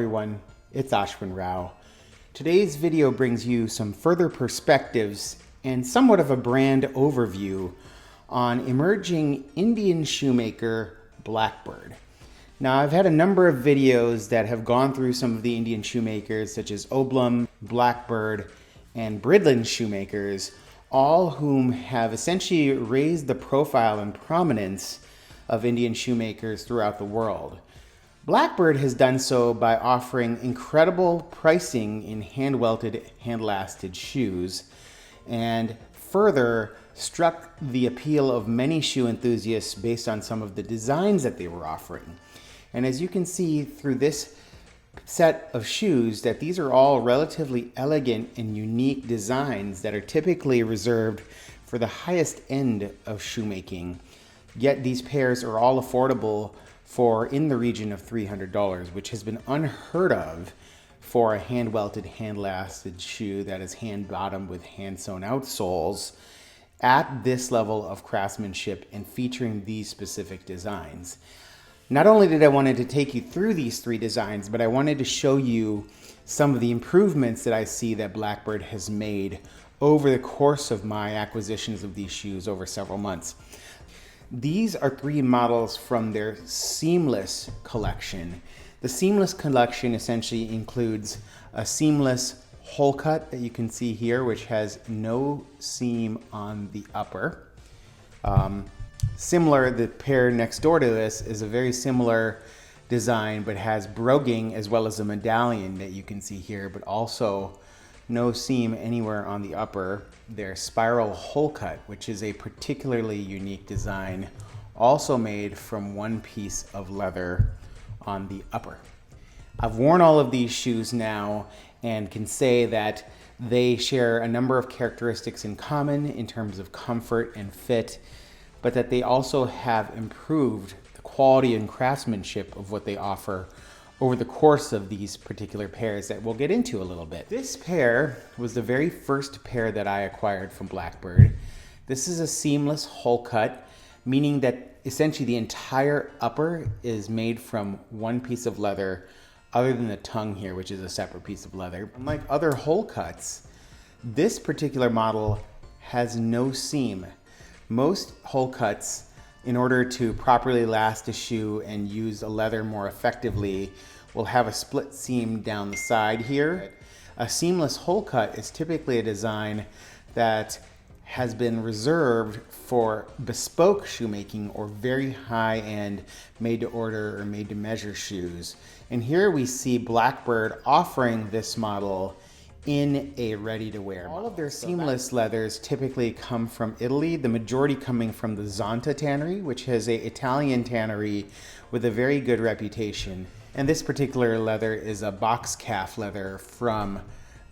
everyone, it's Ashwin Rao. Today's video brings you some further perspectives and somewhat of a brand overview on emerging Indian shoemaker Blackbird. Now, I've had a number of videos that have gone through some of the Indian shoemakers such as Oblum, Blackbird, and Bridlin shoemakers, all whom have essentially raised the profile and prominence of Indian shoemakers throughout the world. Blackbird has done so by offering incredible pricing in hand-welted, hand-lasted shoes, and further struck the appeal of many shoe enthusiasts based on some of the designs that they were offering. And as you can see through this set of shoes, that these are all relatively elegant and unique designs that are typically reserved for the highest end of shoemaking. Yet these pairs are all affordable for in the region of $300, which has been unheard of for a hand-welted, hand-lasted shoe that is hand-bottomed with hand-sewn outsoles at this level of craftsmanship and featuring these specific designs. Not only did I wanted to take you through these three designs, but I wanted to show you some of the improvements that I see that Blackbird has made over the course of my acquisitions of these shoes over several months. These are three models from their Seemless collection. The Seemless collection essentially includes a seamless hole cut that you can see here, which has no seam on the upper. Similar, the pair next door to this is a very similar design, but has broguing as well as a medallion that you can see here, but also no seam anywhere on the upper. Their spiral hole cut, which is a particularly unique design, also made from one piece of leather on the upper. I've worn all of these shoes now and can say that they share a number of characteristics in common in terms of comfort and fit, but that they also have improved the quality and craftsmanship of what they offer over the course of these particular pairs that we'll get into a little bit. This pair was the very first pair that I acquired from Blackbird. This is a seamless hole cut, meaning that essentially the entire upper is made from one piece of leather other than the tongue here, which is a separate piece of leather. Unlike other hole cuts, this particular model has no seam. Most hole cuts, in order to properly last a shoe and use a leather more effectively, will have a split seam down the side here. A seamless hole cut is typically a design that has been reserved for bespoke shoemaking or very high-end made-to-order or made-to-measure shoes. And here we see Blackbird offering this model in a ready-to-wear. All of their seamless leathers typically come from Italy, the majority coming from the Zonta tannery, which is an Italian tannery with a very good reputation. And this particular leather is a box calf leather from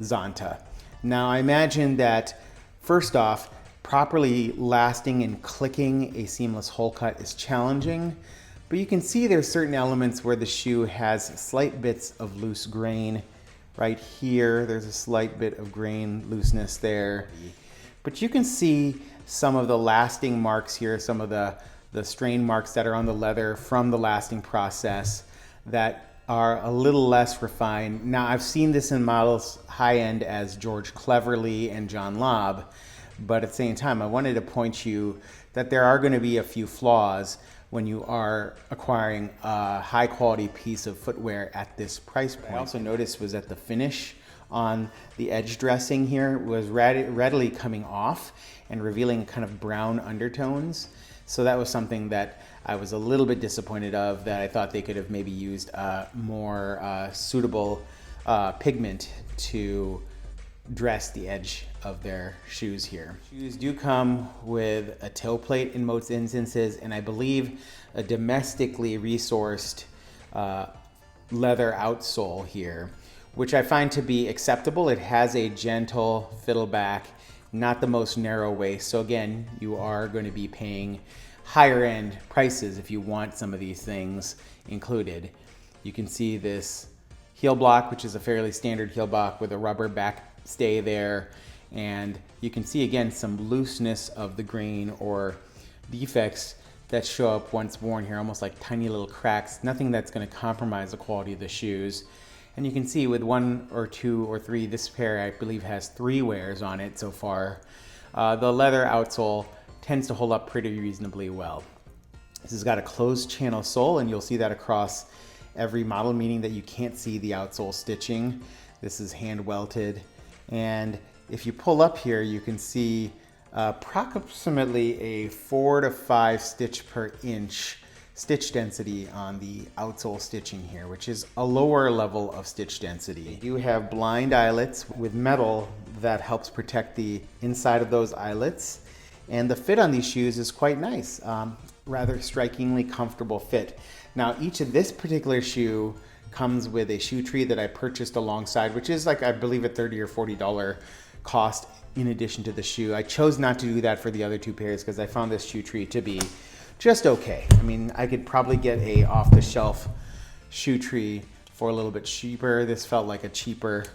Zonta. Now, I imagine that, first off, properly lasting and clicking a seamless hole cut is challenging, but you can see there's certain elements where the shoe has slight bits of loose grain. Right here, there's a slight bit of grain looseness there. But you can see some of the lasting marks here, some of the strain marks that are on the leather from the lasting process that are a little less refined. Now, I've seen this in models high-end as George Cleverly and John Lobb, but at the same time, I wanted to point you that there are going to be a few flaws when you are acquiring a high quality piece of footwear at this price point. I also noticed was that the finish on the edge dressing here was readily coming off and revealing kind of brown undertones. So that was something that I was a little bit disappointed of, that I thought they could have maybe used more suitable pigment to dress the edge of their shoes here. Shoes do come with a toe plate in most instances, and I believe a domestically resourced leather outsole here, which I find to be acceptable. It has a gentle fiddle back, not the most narrow waist. So again, you are going to be paying higher end prices if you want some of these things included. You can see this heel block, which is a fairly standard heel block with a rubber back stay there, and you can see again some looseness of the grain or defects that show up once worn here, almost like tiny little cracks. Nothing that's going to compromise the quality of the shoes. And you can see with 1 or 2 or 3, this pair I believe has 3 wears on it so far. The leather outsole tends to hold up pretty reasonably well. This has got a closed channel sole, and you'll see that across every model, meaning that you can't see the outsole stitching. This is hand welted. And if you pull up here, you can see approximately a 4 to 5 stitch per inch stitch density on the outsole stitching here, which is a lower level of stitch density. You have blind eyelets with metal that helps protect the inside of those eyelets. And the fit on these shoes is quite nice, rather strikingly comfortable fit. Now, each of this particular shoe comes with a shoe tree that I purchased alongside, which is like, I believe, a $30 or $40 cost in addition to the shoe. I chose not to do that for the other 2 pairs because I found this shoe tree to be just okay. I mean, I could probably get a off-the-shelf shoe tree for a little bit cheaper. This felt like a cheaper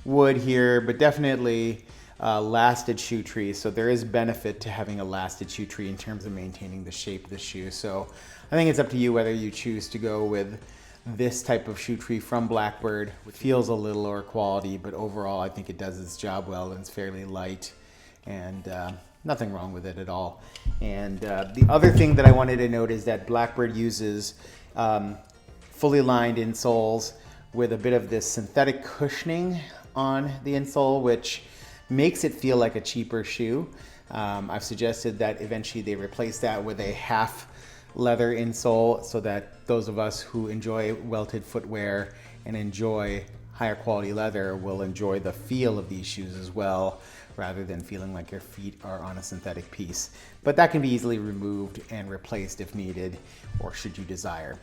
wood here, but definitely lasted shoe tree. So there is benefit to having a lasted shoe tree in terms of maintaining the shape of the shoe. So I think it's up to you whether you choose to go with this type of shoe tree from Blackbird, which feels a little lower quality, but overall I think it does its job well, and it's fairly light, and nothing wrong with it at all. And the other thing that I wanted to note is that Blackbird uses fully lined insoles with a bit of this synthetic cushioning on the insole, which makes it feel like a cheaper shoe. I've suggested that eventually they replace that with a half leather insole so that those of us who enjoy welted footwear and enjoy higher quality leather will enjoy the feel of these shoes as well, rather than feeling like your feet are on a synthetic piece. But that can be easily removed and replaced if needed, or should you desire.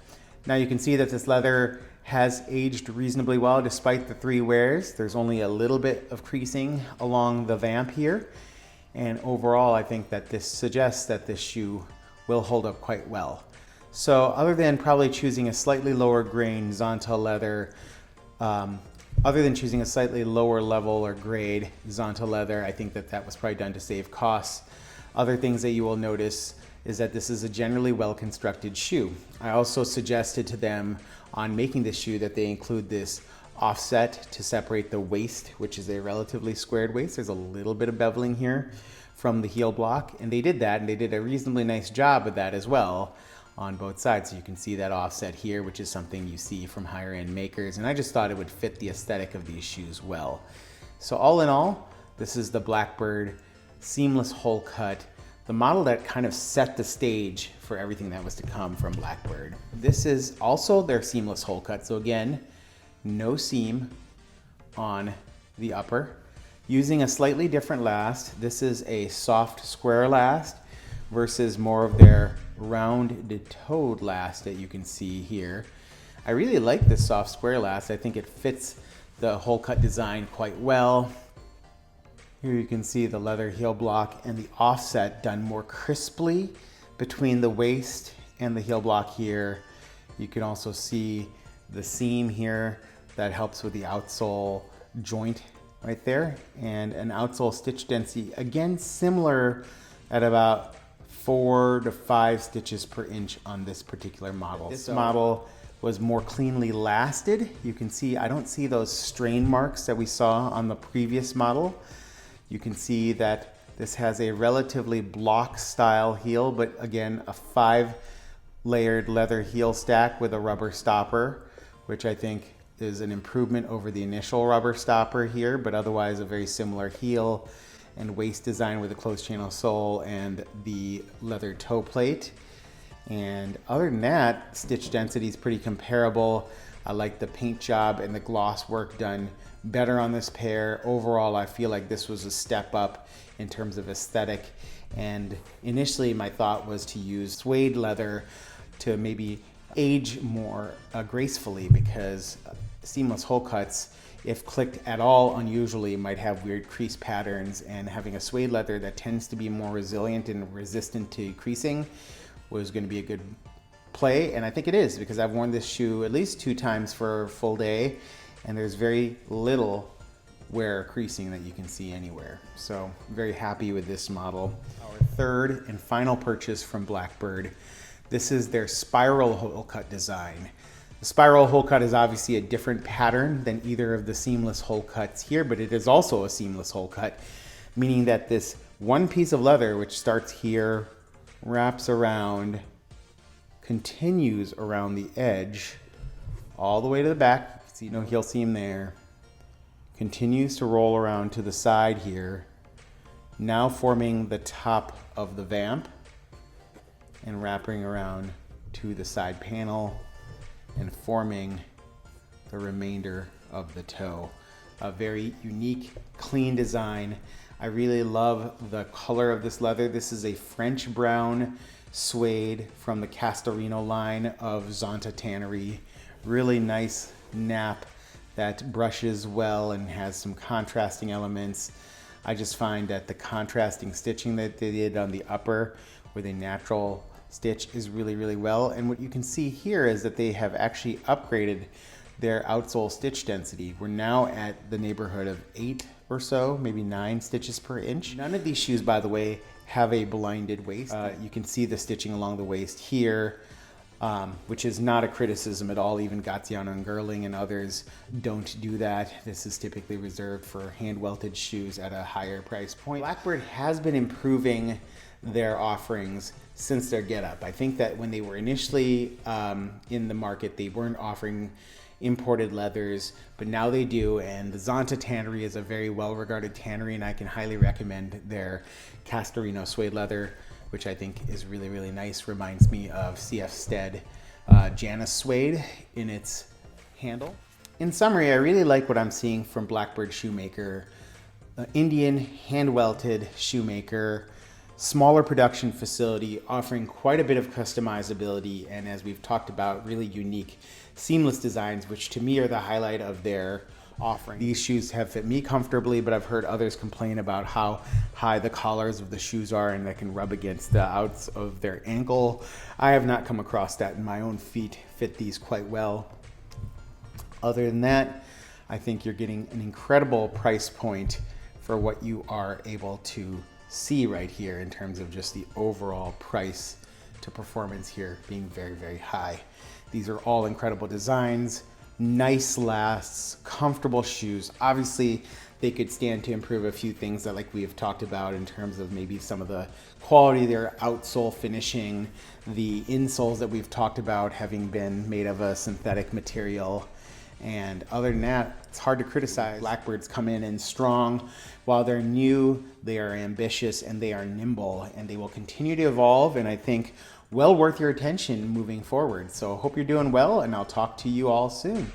Now you can see that this leather has aged reasonably well despite the 3 wears. There's only a little bit of creasing along the vamp here. And overall, I think that this suggests that this shoe will hold up quite well. So other than probably choosing a slightly lower grain Zonta leather, other than choosing a slightly lower level or grade Zonta leather, I think that that was probably done to save costs. Other things that you will notice is that this is a generally well-constructed shoe. I also suggested to them on making this shoe that they include this offset to separate the waist, which is a relatively squared waist. There's a little bit of beveling here from the heel block, and they did that, and they did a reasonably nice job with that as well on both sides. So you can see that offset here, which is something you see from higher end makers, and I just thought it would fit the aesthetic of these shoes well. So all in all, this is the Blackbird Seemless Hole Cut, the model that kind of set the stage for everything that was to come from Blackbird. This is also their Seamless Hole Cut. So again, no seam on the upper. Using a slightly different last. This is a soft square last versus more of their rounded toed last that you can see here. I really like this soft square last. I think it fits the hole cut design quite well. Here you can see the leather heel block and the offset done more crisply between the waist and the heel block here. You can also see the seam here that helps with the outsole joint right there, and an outsole stitch density, again similar at about 4 to 5 stitches per inch on this particular model. This model was more cleanly lasted. You can see, I don't see those strain marks that we saw on the previous model. You can see that this has a relatively block style heel, but again, a 5-layered leather heel stack with a rubber stopper, which I think is an improvement over the initial rubber stopper here, but otherwise a very similar heel and waist design with a closed channel sole and the leather toe plate. And other than that, stitch density is pretty comparable. I like the paint job and the gloss work done better on this pair. Overall, I feel like this was a step up in terms of aesthetic. And initially my thought was to use suede leather to maybe age more gracefully, because seamless hole cuts, if clicked at all unusually, might have weird crease patterns, and having a suede leather that tends to be more resilient and resistant to creasing was going to be a good play. And I think it is, because I've worn this shoe at least 2 times for a full day, and there's very little wear or creasing that you can see anywhere. So very happy with this model. Our third and final purchase from Blackbird. This is their spiral hole cut design. The spiral hole cut is obviously a different pattern than either of the seamless hole cuts here, but it is also a seamless hole cut, meaning that this one piece of leather, which starts here, wraps around, continues around the edge, all the way to the back. You see no heel seam there. Continues to roll around to the side here, now forming the top of the vamp and wrapping around to the side panel and forming the remainder of the toe. A very unique, clean design. I really love the color of this leather. This is a French brown suede from the Castorino line of Zonta Tannery. Really nice nap that brushes well and has some contrasting elements. I just find that the contrasting stitching that they did on the upper with a natural stitch is really, really well. And what you can see here is that they have actually upgraded their outsole stitch density. We're now at the neighborhood of 8 or so, maybe 9 stitches per inch. None of these shoes, by the way, have a blinded waist. You can see the stitching along the waist here, which is not a criticism at all. Even Gaziano and Girling and others don't do that. This is typically reserved for hand welted shoes at a higher price point. Blackbird has been improving their offerings since their get up. I think that when they were initially in the market, they weren't offering imported leathers, but now they do, and the Zonta Tannery is a very well-regarded tannery, and I can highly recommend their Castorino suede leather, which I think is really, really nice. Reminds me of CF Stead Janus suede in its handle. In summary, I really like what I'm seeing from Blackbird Shoemaker. Indian hand-welted shoemaker, smaller production facility, offering quite a bit of customizability, and as we've talked about, really unique seamless designs, which to me are the highlight of their offering. These shoes have fit me comfortably, but I've heard others complain about how high the collars of the shoes are and that can rub against the outs of their ankle. I have not come across that, and my own feet fit these quite well. Other than that, I think you're getting an incredible price point for what you are able to see right here in terms of just the overall price to performance here being very, very high. These are all incredible designs, nice lasts, comfortable shoes. Obviously, they could stand to improve a few things that, like we have talked about, in terms of maybe some of the quality of their outsole finishing, the insoles that we've talked about having been made of a synthetic material. And other than that, it's hard to criticize. Blackbirds come in strong. While they're new, they are ambitious and they are nimble, and they will continue to evolve, and I think well worth your attention moving forward. So I hope you're doing well, and I'll talk to you all soon.